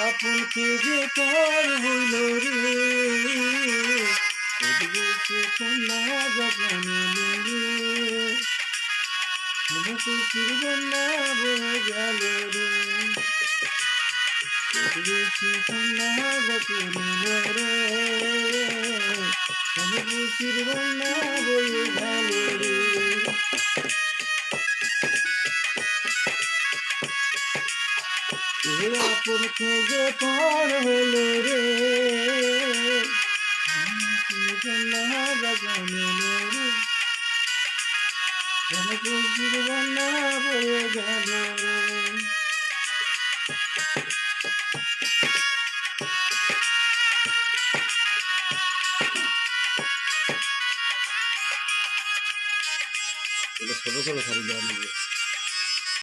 আপন কে যে পর হইল রে, বুকে কন্যা যখন এলো রে, খুশির বন্যা বয়ে গেল রে, বুকে কন্যা যখন এলো রে, খুশির বন্যা বয়ে গেল রে। আপন কে যে পর হইল রে, কন্যা যখন এলো রে, খুশির বন্যা বয়ে গেল রে। এটা ছোট ছোট শাড়ি দেওয়া